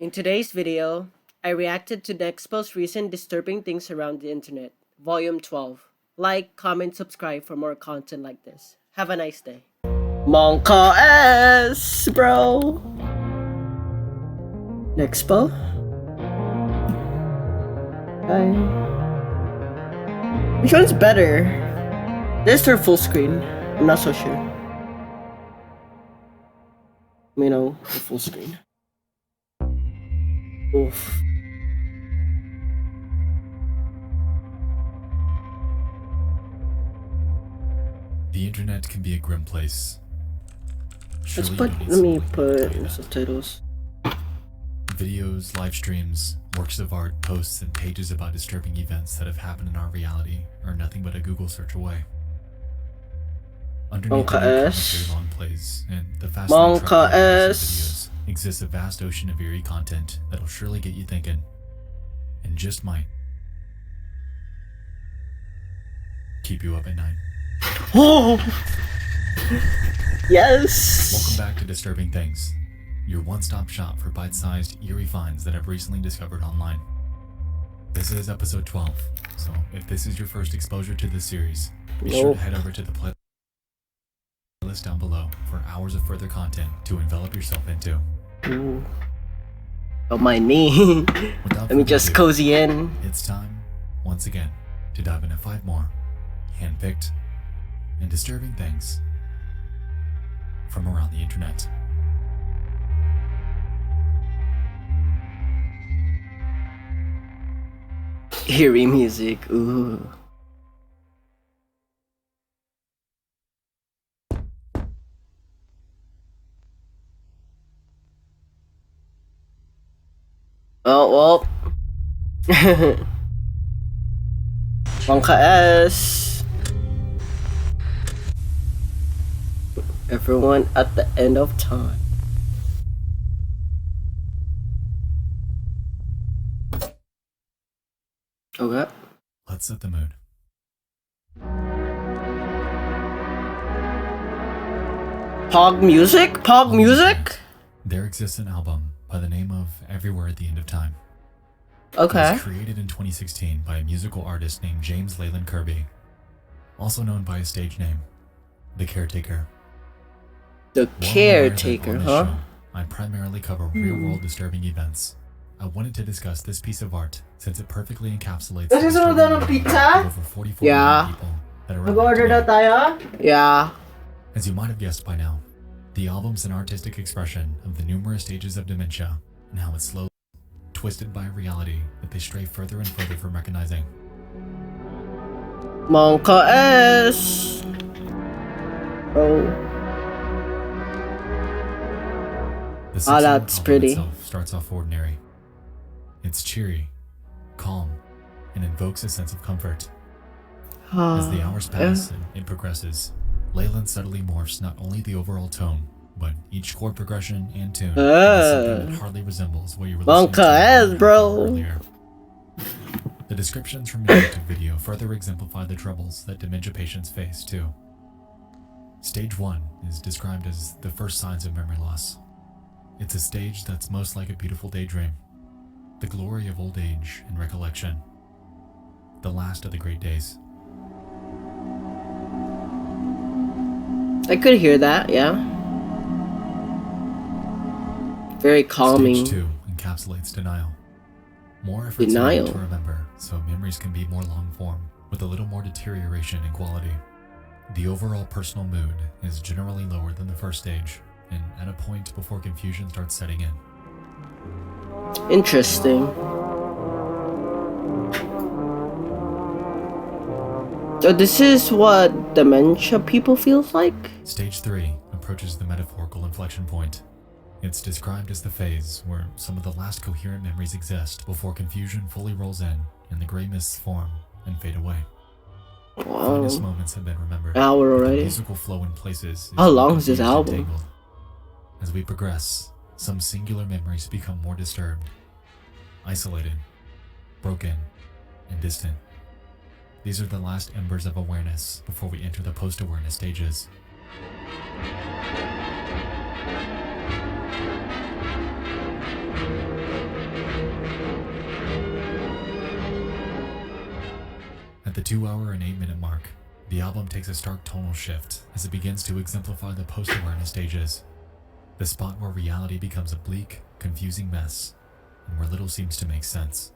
In today's video, I reacted to Nexpo's recent disturbing things around the internet, Volume 12. Like, comment, subscribe for more content like this. Have a nice day. Monka S, bro. Nexpo? Hi. Which one's better? This or full screen? I'm not so sure. The full screen. Oof. The internet can be a grim place. Let me put subtitles. Videos, live streams, works of art, posts, and pages about disturbing events that have happened in our reality are nothing but a Google search away. Underneath the long plays and the fast videos exists a vast ocean of eerie content that'll surely get you thinking, and just might keep you up at night. Oh! Yes! Welcome back to Disturbing Things, your one-stop shop for bite-sized, eerie finds that I've recently discovered online. This is episode 12, so if this is your first exposure to this series, be sure to head over to the playlist down below for hours of further content to envelop yourself into. Ooh. Don't mind me. Let me just cozy in. It's time, once again, to dive into 5 more hand-picked and disturbing things from around the internet. Eerie music, ooh. Oh, well. Monka S. Everyone at the end of time. Okay. Let's set the mood. Pog music? Pog music? There exists an album by the name of Everywhere at the End of Time. Okay. It was created in 2016 by a musical artist named James Leyland Kirby, also known by his stage name, The Caretaker. The Caretaker, huh? Show, I primarily cover real-world disturbing events. I wanted to discuss this piece of art since it perfectly encapsulates the over 44 million people that are Nag-order na tayo? Yeah. As you might have guessed by now, the album's an artistic expression of the numerous stages of dementia and how it's slowly twisted by a reality that they stray further and further from recognizing. Monka S. Oh. That's pretty. Itself starts off ordinary. It's cheery, calm, and invokes a sense of comfort. As the hours pass and it progresses, Leyland subtly morphs not only the overall tone, but each chord progression and tune into something that hardly resembles what you were listening to earlier. The descriptions from the YouTube video further exemplify the troubles that dementia patients face too. Stage 1 is described as the first signs of memory loss. It's a stage that's most like a beautiful daydream, the glory of old age and recollection, the last of the great days. I could hear that, yeah. Very calming. Stage 2 encapsulates denial. More efforts are needed to remember, so memories can be more long form, with a little more deterioration in quality. The overall personal mood is generally lower than the first stage, and at a point before confusion starts setting in. Interesting. So this is what dementia people feels like? Stage 3 approaches the metaphorical inflection point. It's described as the phase where some of the last coherent memories exist before confusion fully rolls in and the gray mists form and fade away. Wow. Finest moments have been remembered. Hour already. The musical flow in places. How long is this album? As we progress, some singular memories become more disturbed, isolated, broken, and distant. These are the last embers of awareness before we enter the post-awareness stages. At the 2-hour and 8-minute mark, the album takes a stark tonal shift as it begins to exemplify the post-awareness stages, the spot where reality becomes a bleak, confusing mess, and where little seems to make sense.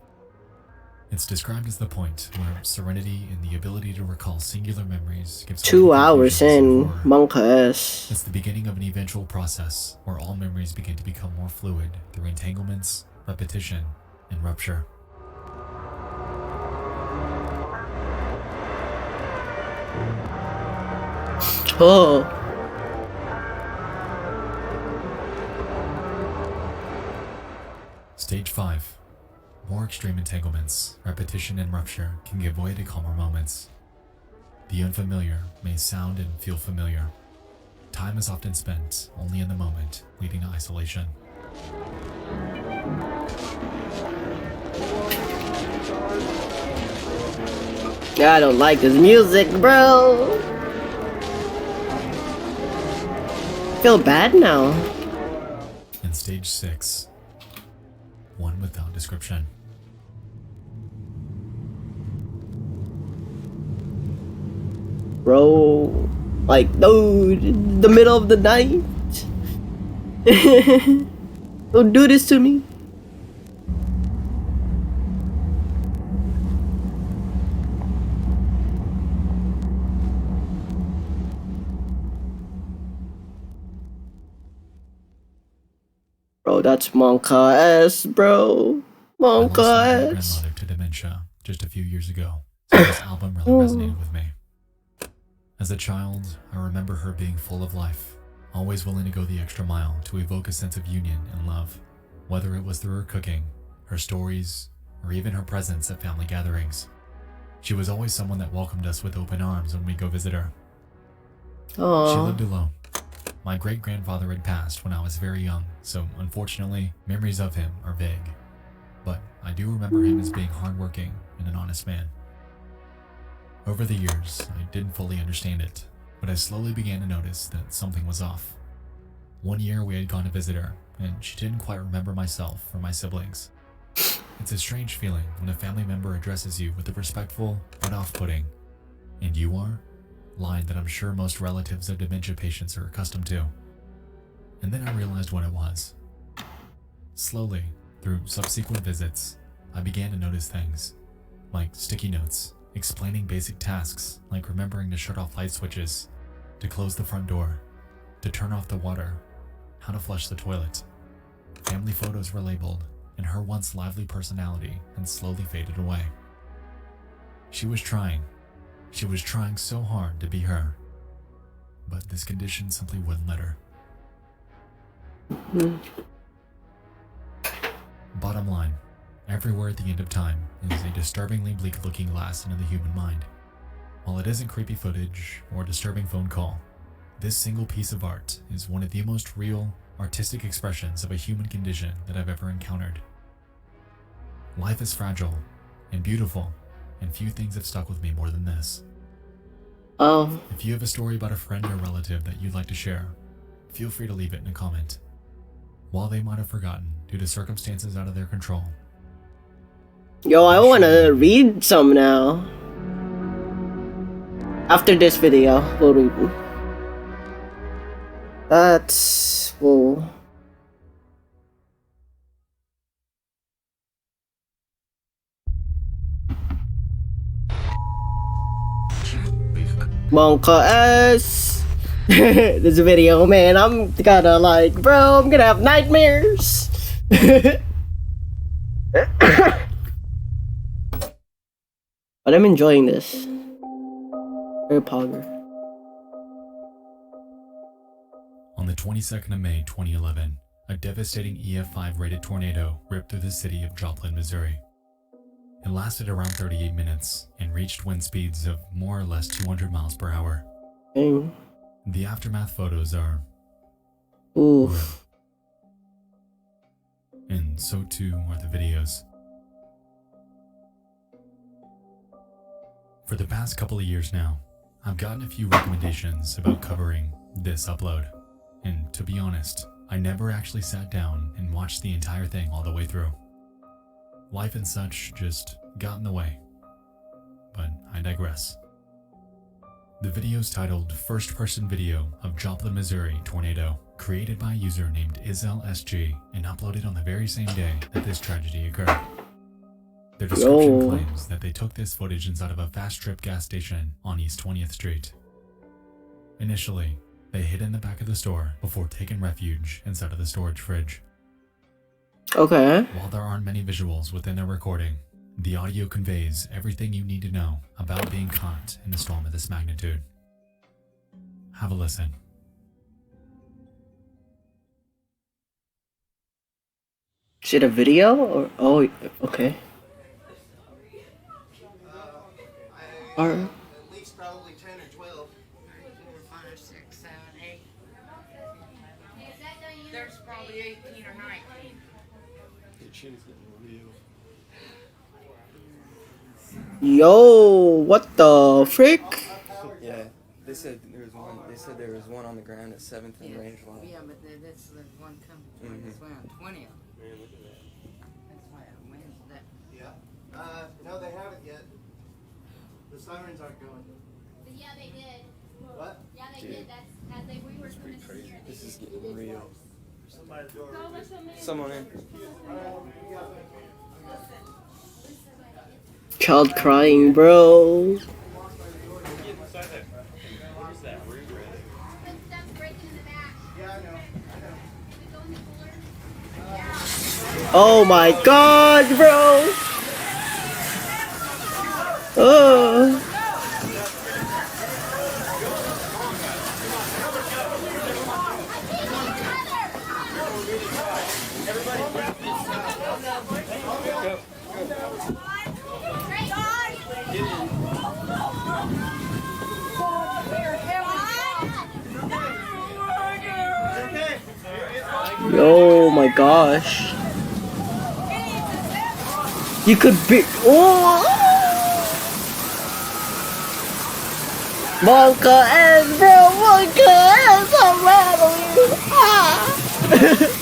It's described as the point where serenity and the ability to recall singular memories gives way to 2 hours confusions and in, horror. Monka S. It's the beginning of an eventual process where all memories begin to become more fluid through entanglements, repetition, and rupture. Oh. Stage 5. More extreme entanglements, repetition, and rupture can give way to calmer moments. The unfamiliar may sound and feel familiar. Time is often spent only in the moment, leading to isolation. I don't like this music, bro. Feel bad now. In stage 6. One without description. Bro, like, dude, the middle of the night. Don't do this to me. Bro, that's Monka S, bro. I lost Monka my S. grandmother to dementia just a few years ago, so this album really resonated with me. As a child, I remember her being full of life, always willing to go the extra mile to evoke a sense of union and love, whether it was through her cooking, her stories, or even her presence at family gatherings. She was always someone that welcomed us with open arms when we go visit her. She Aww. lived alone. My great-grandfather had passed when I was very young, so unfortunately, memories of him are vague. But I do remember him as being hardworking and an honest man. Over the years, I didn't fully understand it, but I slowly began to notice that something was off. One year we had gone to visit her, and she didn't quite remember myself or my siblings. It's a strange feeling when a family member addresses you with a respectful but off-putting, "and you are?" line that I'm sure most relatives of dementia patients are accustomed to. And then I realized what it was. Slowly, through subsequent visits, I began to notice things, like sticky notes, explaining basic tasks like remembering to shut off light switches, to close the front door, to turn off the water, how to flush the toilet. Family photos were labeled, and her once lively personality had slowly faded away. She was trying so hard to be her, but this condition simply wouldn't let her. Bottom line, everywhere at the end of time is a disturbingly bleak-looking glass into the human mind. While it isn't creepy footage or a disturbing phone call, this single piece of art is one of the most real, artistic expressions of a human condition that I've ever encountered. Life is fragile and beautiful, and few things have stuck with me more than this. Oh, If you have a story about a friend or relative that you'd like to share, feel free to leave it in a comment. While they might have forgotten due to circumstances out of their control, yo, I wanna read some now. After this video, we'll read them. That's... whoa. Monka S. This video, man, I'm kinda like, bro, I'm gonna have nightmares. But I'm enjoying this. Very pogger. on the 22nd of May 2011, a devastating EF5 rated tornado ripped through the city of Joplin, Missouri. It lasted around 38 minutes and reached wind speeds of more or less 200 miles per hour. Dang. The aftermath photos are Oof. and so too are the videos. For the past couple of years now, I've gotten a few recommendations about covering this upload, and to be honest, I never actually sat down and watched the entire thing all the way through. Life and such just got in the way. but I digress. The video is titled First Person Video of Joplin, Missouri Tornado, created by a user named IzelSG and uploaded on the very same day that this tragedy occurred. Their description claims that they took this footage inside of a Fast Trip gas station on East 20th Street. Initially, they hid in the back of the store before taking refuge inside of the storage fridge. Okay. While there aren't many visuals within their recording, the audio conveys everything you need to know about being caught in a storm of this magnitude. Have a listen. Is it a video or oh okay. Or At least probably 10 or 12. 4, 5, 6, 7, 8. There's probably 18 or 19. yo, what the frick? Yeah, they said there was one on the ground at 7th and Range Line. Yeah, but that's the one coming toward this way on 20th. That's why I went that. Yeah. No, they haven't yet. The sirens aren't going. Yeah, they did. What? Yeah, they did. That's as we were coming in here. This is getting real. Someone in. Child crying, bro. Stuff's breaking in the back. Yeah, I know. We go in the cooler. Oh my god, bro. Oh. Oh my gosh. You could be. Oh! Monka and bro, Monka and I'm rattling. Ah!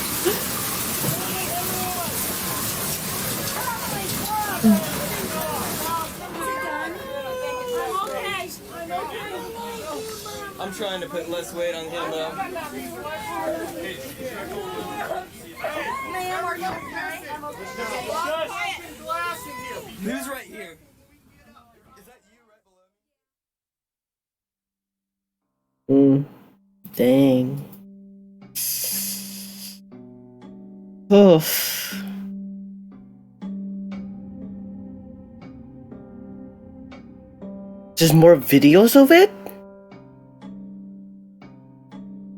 I'm trying to put less weight on him, though. Who's right here? Is that you right below me? Dang. Oof. Just more videos of it?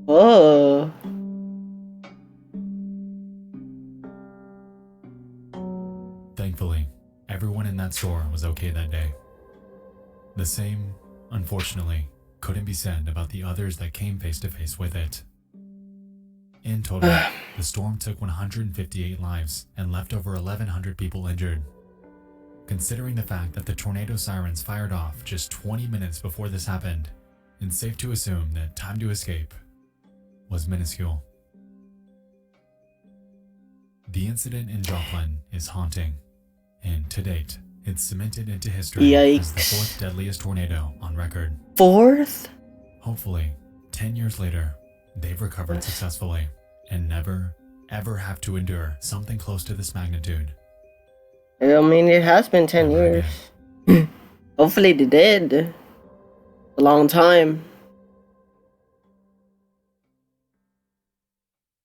Oh. Thankfully, everyone in that store was okay that day. The same, unfortunately, couldn't be said about the others that came face to face with it. In total, the storm took 158 lives and left over 1,100 people injured. Considering the fact that the tornado sirens fired off just 20 minutes before this happened, it's safe to assume that time to escape was minuscule. The incident in Joplin is haunting, and to date, it's cemented into history as the 4th deadliest tornado on record. 4th? Hopefully, 10 years later, they've recovered successfully and never, ever have to endure something close to this magnitude. I mean, it has been 10 years. Hopefully they did. A long time.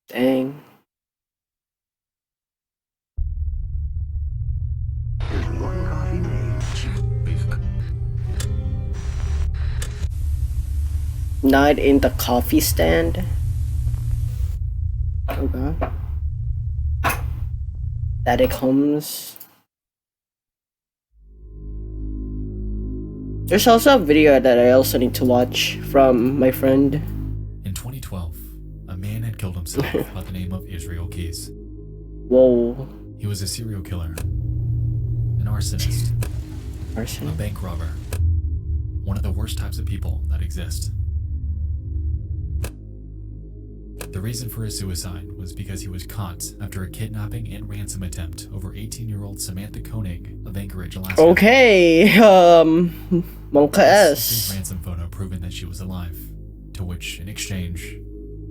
Dang. Night in the coffee stand. Okay. That it comes. There's also a video that I also need to watch from my friend. In 2012, a man had killed himself by the name of Israel Keys. Whoa. He was a serial killer, an arsonist, Arson. a bank robber, one of the worst types of people that exist. The reason for his suicide was because he was caught after a kidnapping and ransom attempt over 18-year-old Samantha Koenig of Anchorage, Alaska. Okay, Monka This is S. a ransom photo proving that she was alive, to which, in exchange,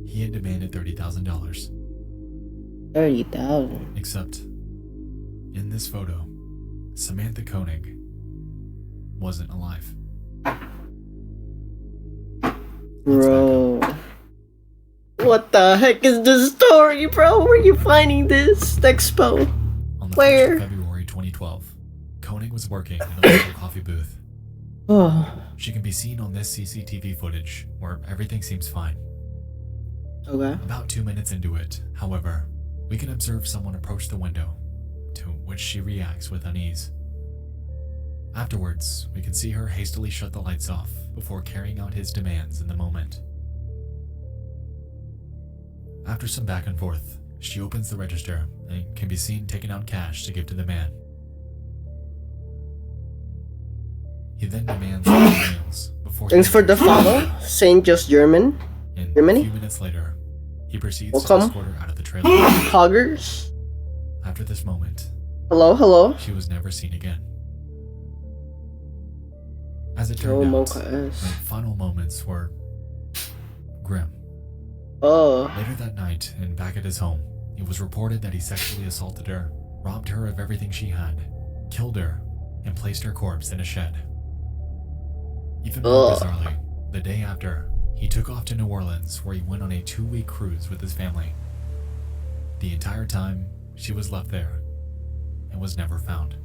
he had demanded $30,000. 30,000. Except, in this photo, Samantha Koenig wasn't alive. Bro. What the heck is this story, bro? Where are you finding this? Nexpo. On the Where? 1st of February 2012, Koenig was working in a local coffee booth. Oh, She can be seen on this CCTV footage, where everything seems fine. okay. About 2 minutes into it, however, we can observe someone approach the window, to which she reacts with unease. Afterwards, we can see her hastily shut the lights off before carrying out his demands in the moment. After some back and forth, she opens the register and can be seen taking out cash to give to the man. He then demands meals before Thanks for the follow. St. Just German. and Germany? a few minutes later, he proceeds to Welcome. escort her out of the trailer. Poggers. After this moment, Hello, hello. she was never seen again. As it Oh, turned out, Monka her S. final moments were grim. Oh, Later that night, and back at his home, it was reported that he sexually assaulted her, robbed her of everything she had, killed her, and placed her corpse in a shed. Even more Ugh. bizarrely, the day after, he took off to New Orleans where he went on a 2-week cruise with his family. The entire time, she was left there and was never found.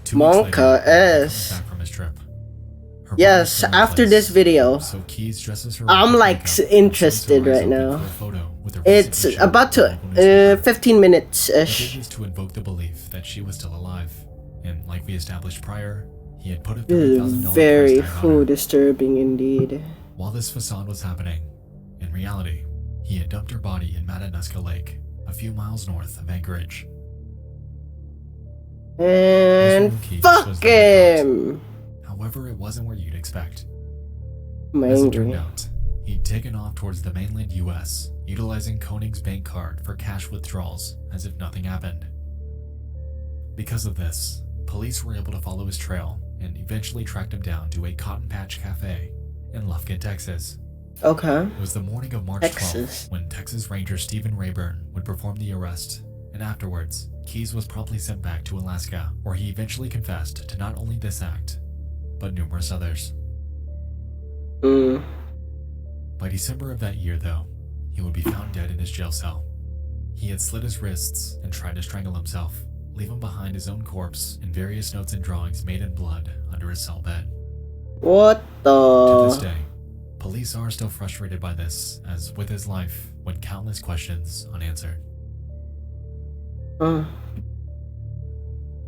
2 weeks later, Monka he comes S. back from his trip. Her Yes, body was after in this place, video, so Keys dresses her I'm up in like makeup and interested sends her eyes right open now. for a photo with her It's recent issue about of the to local newspaper. 15 minutes He did ish. this to invoke the belief that she was still alive, and like we established prior, he had put a This is $30,000 very price tag on her. disturbing indeed. While this facade was happening, in reality, he had dumped her body in Matanuska Lake, a few miles north of Anchorage. And This Keys fuck was never caught. him. However, it wasn't where you'd expect. I'm As it turned angry. out, he'd taken off towards the mainland US, utilizing Koenig's bank card for cash withdrawals as if nothing happened. Because of this, police were able to follow his trail and eventually tracked him down to a Cotton Patch Cafe in Lufkin, Texas. Okay. It was the morning of March Texas. 12th when Texas Ranger Stephen Rayburn would perform the arrest, and afterwards, Keys was promptly sent back to Alaska, where he eventually confessed to not only this act, but numerous others. Mm. By December of that year, though, he would be found dead in his jail cell. He had slit his wrists and tried to strangle himself, leaving behind his own corpse and various notes and drawings made in blood under his cell bed. What To this the? day, police are still frustrated by this, as with his life went countless questions unanswered. Uh,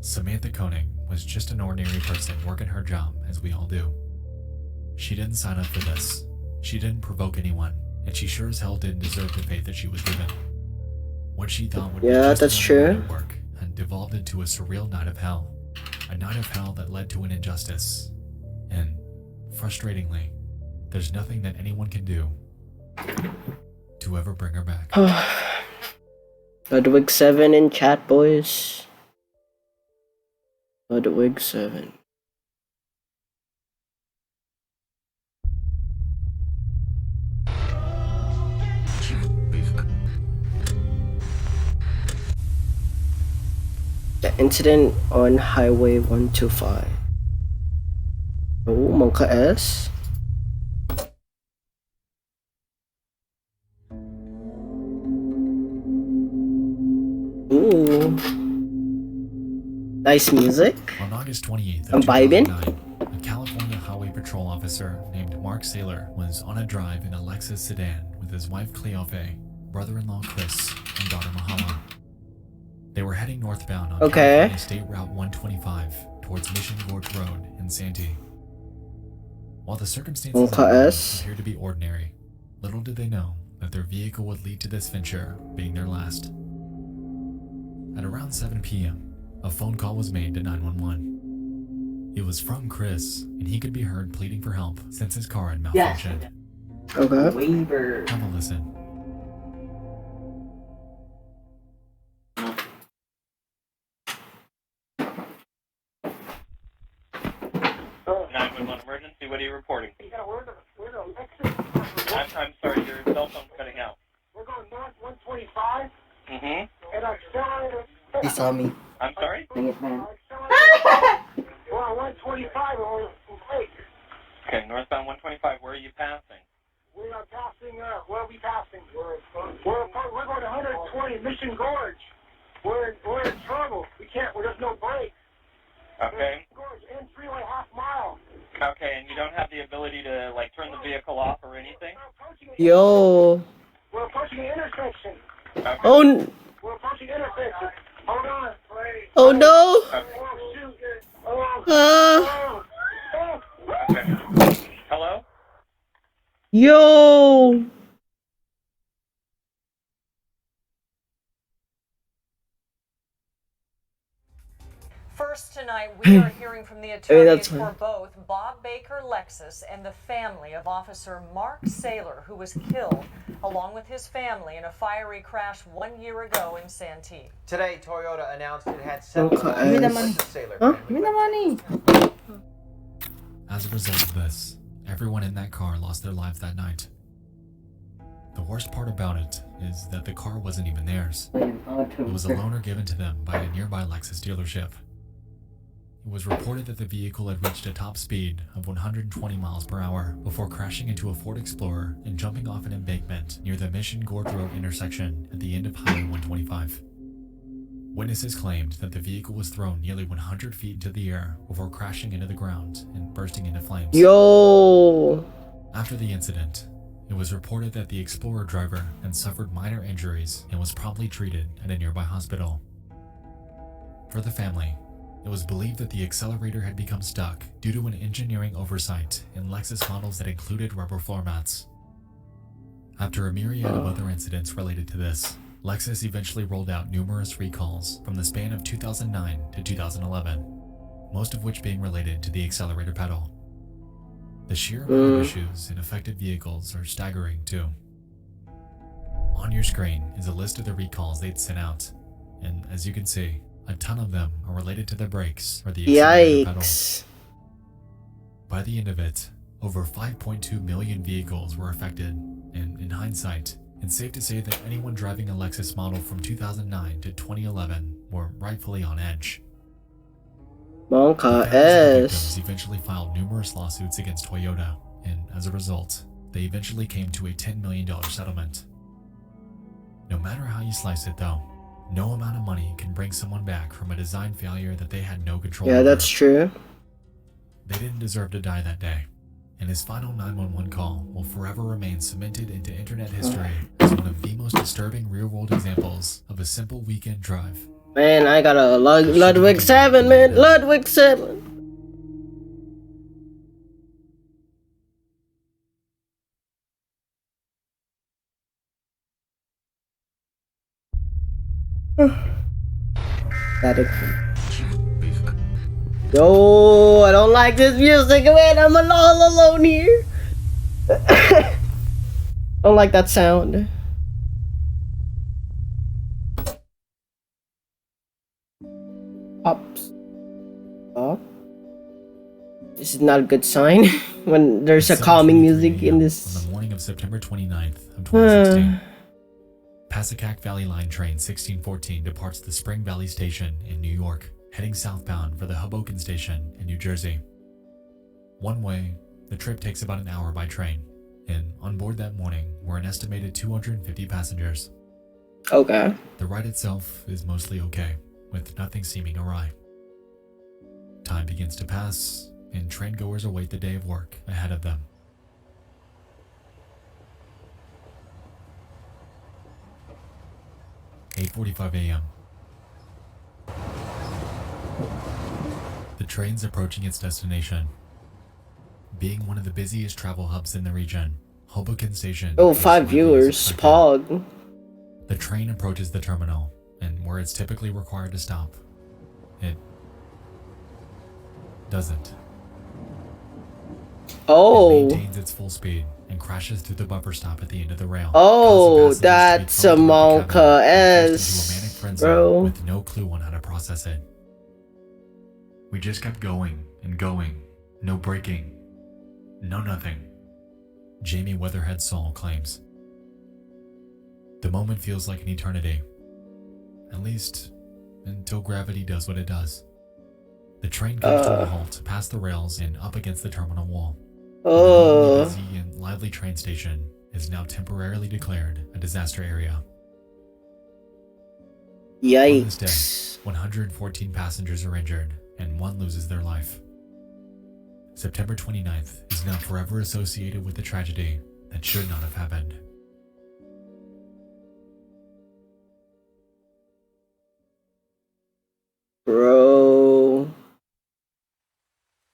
Samantha Koenig was just an ordinary person working her job, as we all do. She didn't sign up for this, she didn't provoke anyone, and she sure as hell didn't deserve the fate that she was given. What she thought would be Yeah, just that's another true. night at work had devolved into a surreal night of hell. A night of hell that led to an injustice. And, frustratingly, there's nothing that anyone can do to ever bring her back. Ludwig 7 in chat, boys. Ludwig 7. The incident on Highway 125. Oh, Monka S. Ooh. Nice music. On August 28th I'm of vibing. 2009, a California Highway Patrol officer named Mark Saylor was on a drive in a Lexus sedan with his wife Cleofe, brother-in-law Chris, and daughter Mahala. They were heading northbound on Okay. California State Route 125 towards Mission Gorge Road in Santee. While the circumstances of the Okay, road S. appeared to be ordinary, little did they know that their vehicle would lead to this venture being their last. At around 7 p.m., a phone call was made to 911. It was from Chris, and he could be heard pleading for help since his car had malfunctioned. Okay. Weaver. Have a listen. Oh. 911 emergency, what are you reporting? Yeah, we're in a Lexus. I'm sorry, your cell phone's cutting out. We're going north 125. Mm-hmm. And our accelerator. He saw me. I'm sorry? Yes, man. We're on 125 and we're in Lake. Okay, northbound 125, where are you passing? We are passing, where are we passing? We're going to 120 Mission Gorge. We're in trouble. There's no brakes. Okay. Gorge, in freeway half mile. Okay, and you don't have the ability to, like, turn the vehicle off or anything? Yo. We're approaching the intersection. Okay. Oh. We're approaching the intersection. Hold on. Oh no. Okay. Oh, shoot. Okay. Hello? Yo. First tonight, we are hearing from the attorneys that's for fine. both Bob Baker Lexus and the family of Officer Mark Saylor, who was killed along with his family in a fiery crash 1 year ago in Santee. Today, Toyota announced it had settled Okay. Give me the money. Sailor. Huh? Give me the money. As a result of this, everyone in that car lost their lives that night. The worst part about it is that the car wasn't even theirs. It was a loaner given to them by a nearby Lexus dealership. It was reported that the vehicle had reached a top speed of 120 miles per hour before crashing into a Ford Explorer and jumping off an embankment near the Mission Gorge Road intersection at the end of Highway 125. Witnesses claimed that the vehicle was thrown nearly 100 feet into the air before crashing into the ground and bursting into flames. Yo. After the incident, it was reported that the Explorer driver had suffered minor injuries and was promptly treated at a nearby hospital. For the family, it was believed that the accelerator had become stuck due to an engineering oversight in Lexus models that included rubber floor mats. After a myriad of other incidents related to this, Lexus eventually rolled out numerous recalls from the span of 2009 to 2011, most of which being related to the accelerator pedal. The sheer amount of issues in affected vehicles are staggering too. On your screen is a list of the recalls they'd sent out, and as you can see, a ton of them are related to the brakes or the accelerator pedal. Yikes. By the end of it, over 5.2 million vehicles were affected, and in hindsight, it's safe to say that anyone driving a Lexus model from 2009 to 2011 were rightfully on edge. Monka The families of the S. victims eventually filed numerous lawsuits against Toyota, and as a result, they eventually came to a $10 million settlement. No matter how you slice it though, no amount of money can bring someone back from a design failure that they had no control Yeah, over. that's true. They didn't deserve to die that day, and his final 911 call will forever remain cemented into internet history as one of the most disturbing real-world examples of a simple weekend drive. Man, I got a Ludwig 7, man. Ludwig 7. Yo, I don't like this music, man. I'm all alone here. Don't like that sound. Ups. Oh. This is not a good sign when there's a It's calming 7:23 music in a.m. this. On the morning of September 29th of 2016. Passacack Valley Line Train 1614 departs the Spring Valley Station in New York, heading southbound for the Hoboken Station in New Jersey. One way, the trip takes about an hour by train, and on board that morning were an estimated 250 passengers. Okay. The ride itself is mostly okay, with nothing seeming awry. Time begins to pass, and train goers await the day of work ahead of them. "8:45 a.m. The train's approaching its destination. Being one of the busiest travel hubs in the region, Hoboken Station. Oh, is 5 widely viewers. expected. Pog. The train approaches the terminal, and where it's typically required to stop, it doesn't. It Oh. maintains its full speed, and crashes through the bumper stop at the end of the rail. Oh, causing passengers that's to be thrown toward the Samantha cabin and forced into a S, manic frenzy bro. with no clue on how to process it. We just kept going and going, no braking, no nothing. Jamie Weatherhead Saul claims. The moment feels like an eternity. At least, until gravity does what it does. The train comes to a halt past the rails and up against the terminal wall. The normally busy and lively train station is now temporarily declared a disaster area. On this day, Yikes. 114 passengers are injured and one loses their life. September 29th is now forever associated with a tragedy that should not have happened. Bro.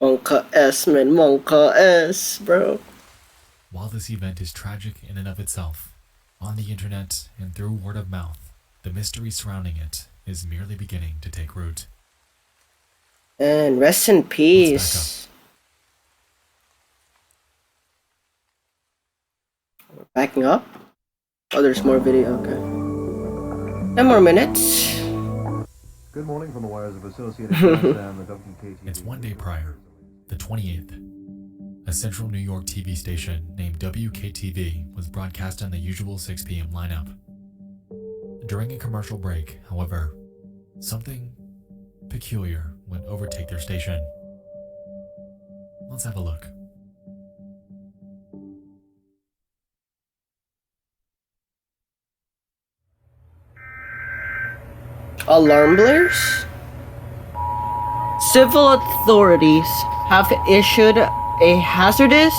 Monka S, man. Monka S, bro. While this event is tragic in and of itself, on the internet and through word of mouth, the mystery surrounding it is merely beginning to take root. And rest in peace. We're backing up? Oh, there's more video. Okay. 10 more minutes. Good morning from the wires of Associated Press and the WKTV. It's one day prior, the 28th. A central New York TV station named WKTV was broadcast on the usual 6 p.m. lineup. During a commercial break, however, something peculiar would overtake their station. Let's have a look. Alarm blares? Civil authorities have issued a hazardous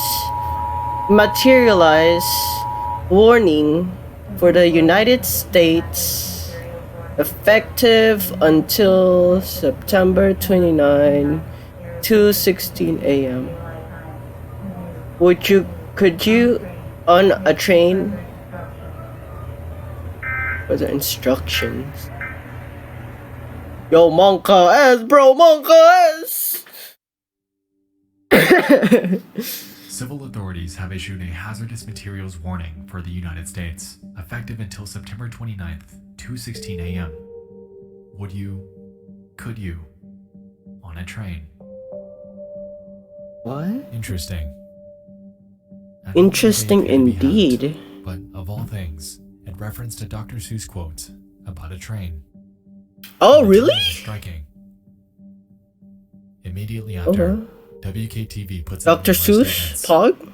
materials warning for the United States effective until September 29, 2:16 a.m. Could you on a train for the instructions? Yo, Monka S, bro, Monka S! Civil authorities have issued a hazardous materials warning for the United States, effective until September 29th, 2:16 a.m. Could you, on a train? What? Interesting. Interesting indeed. But of all things, it referenced a Dr. Seuss quote about a train. Oh, The really? timing is striking. Immediately after, WKTV puts out Dr. numerous Seuss statements Pog?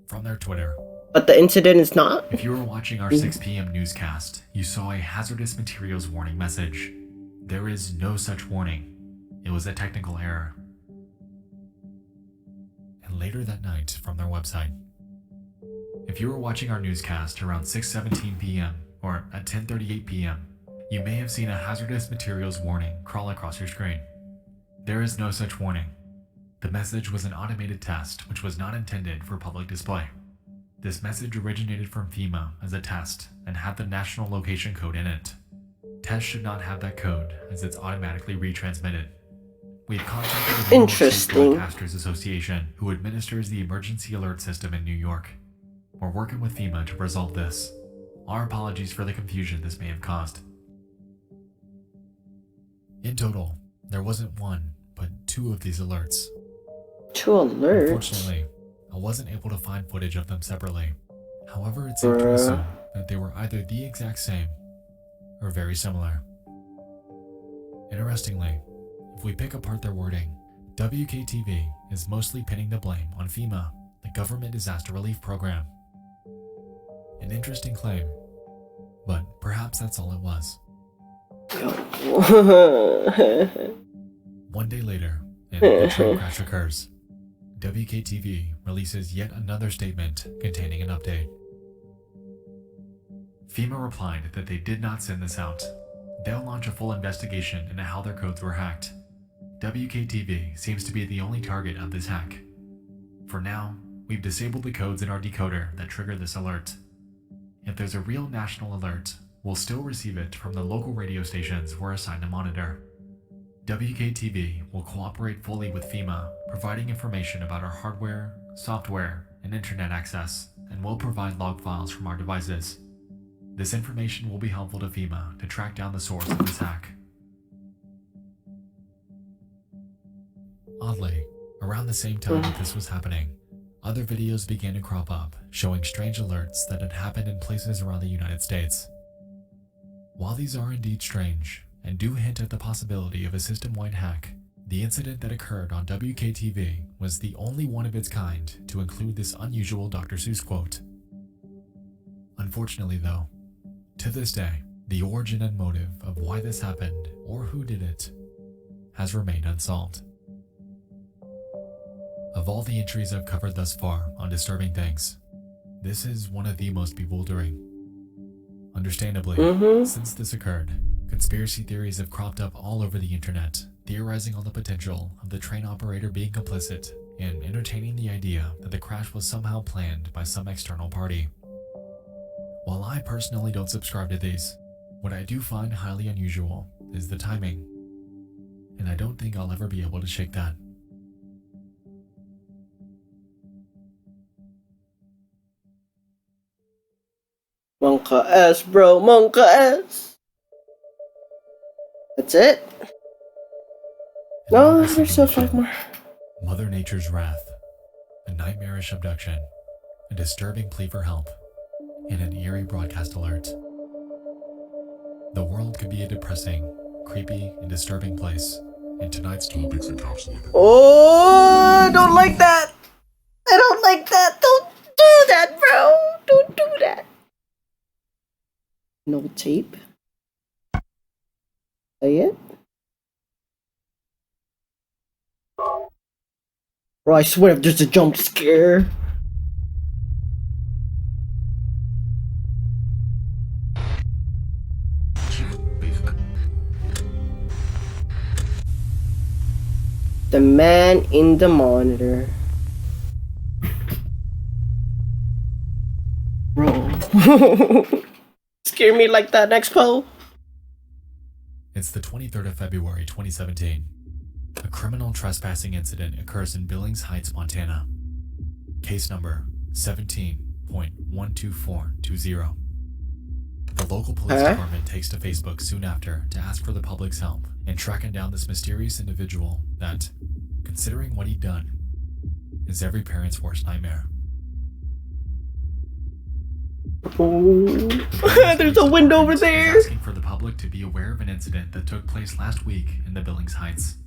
from their Twitter. But the incident is not? If you were watching our 6 p.m. newscast, you saw a hazardous materials warning message. There is no such warning. It was a technical error. And later that night, from their website. If you were watching our newscast around 6:17 p.m. or at 10:38 p.m., you may have seen a hazardous materials warning crawl across your screen. There is no such warning. The message was an automated test which was not intended for public display. This message originated from FEMA as a test and had the national location code in it. Tests should not have that code as it's automatically retransmitted. We've contacted the New York State Interesting. Broadcasters Association, who administers the emergency alert system in New York. We're working with FEMA to resolve this. Our apologies for the confusion this may have caused. In total, there wasn't one, but 2 of these alerts. 2 alerts? Unfortunately, I wasn't able to find footage of them separately. However, it's safe to assume that they were either the exact same or very similar. Interestingly, if we pick apart their wording, WKTV is mostly pinning the blame on FEMA, the Government Disaster Relief Program. An interesting claim, but perhaps that's all it was. One day later, and a train crash occurs. WKTV releases yet another statement containing an update. FEMA replied that they did not send this out. They'll launch a full investigation into how their codes were hacked. WKTV seems to be the only target of this hack. For now, we've disabled the codes in our decoder that trigger this alert. If there's a real national alert, we'll still receive it from the local radio stations we're assigned to monitor. WKTV will cooperate fully with FEMA, providing information about our hardware, software, and internet access, and will provide log files from our devices. This information will be helpful to FEMA to track down the source of this hack. Oddly, around the same time that this was happening, other videos began to crop up showing strange alerts that had happened in places around the United States. While these are indeed strange and do hint at the possibility of a system-wide hack, the incident that occurred on WKTV was the only one of its kind to include this unusual Dr. Seuss quote. Unfortunately though, to this day, the origin and motive of why this happened or who did it has remained unsolved. Of all the entries I've covered thus far on disturbing things, this is one of the most bewildering. Understandably, since this occurred, conspiracy theories have cropped up all over the internet, theorizing on the potential of the train operator being complicit and entertaining the idea that the crash was somehow planned by some external party. While I personally don't subscribe to these, what I do find highly unusual is the timing, and I don't think I'll ever be able to shake that. Monka S, bro. Monka S. That's it? No, there's still 5 more. Mother Nature's wrath, a nightmarish abduction, a disturbing plea for help, and an eerie broadcast alert. The world could be a depressing, creepy, and disturbing place, and tonight's topics encapsulated. Oh, I don't like that. I don't like that. Don't do that, bro. Don't do that. No tape. Say it. Bro, I swear if there's a jump scare. The man in the monitor. Bro. Scare me like that, Nexpo. It's the 23rd of February 2017. A criminal trespassing incident occurs in Billings Heights, Montana. Case number 17.12420. The local police department takes to Facebook soon after to ask for the public's help in tracking down this mysterious individual that, considering what he'd done, is every parent's worst nightmare. Oh, there's a window over there. Asking for the public to be aware of an incident that took place last week in the Billings Heights.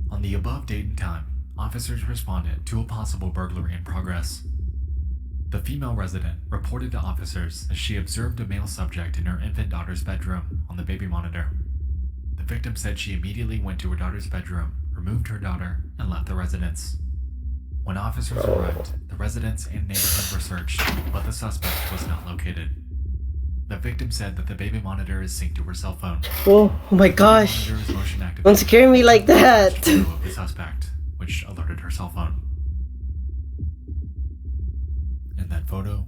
On the above date and time, officers responded to a possible burglary in progress. The female resident reported to officers as she observed a male subject in her infant daughter's bedroom on the baby monitor. The victim said she immediately went to her daughter's bedroom, removed her daughter, and left the residence. When officers arrived, the residence and neighborhood were searched, but the suspect was not located. The victim said that the baby monitor is synced to her cell phone. Oh my gosh. Don't Don't scare me like that. Of the suspect, which alerted her cell phone. And that photo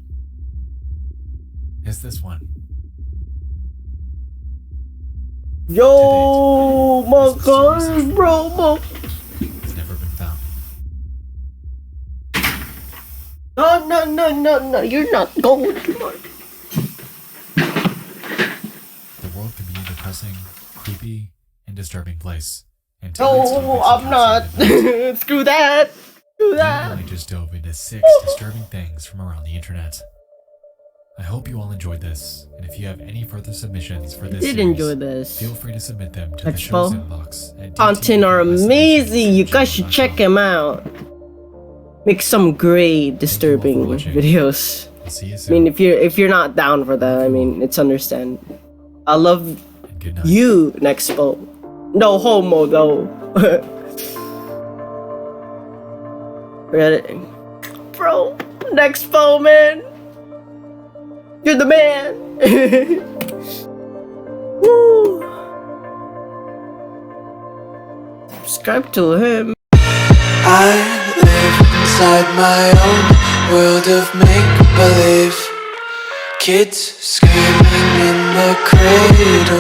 is this one. Yo, my gosh, bro, It's never been found. No, you're not going. The world can be a depressing, creepy, and disturbing place. And No, I'm not. Screw that. Screw that. I just dove into 6 disturbing things from around the internet. I hope you all enjoyed this, and if you have any further submissions for this Did series, enjoy this. feel free to submit them to the Nexpo. show's inbox at Content are amazing. You guys should check them out. Make some great disturbing videos. I'll see you I soon. mean, if you're not down for that, I mean, it's understandable. I love And good night. you, Nexpo. No homo though. Reddit. Bro, Nexpo, man. You're the man. Woo. Subscribe to him. I live inside my own world of make-believe. Kids screaming in the cradle.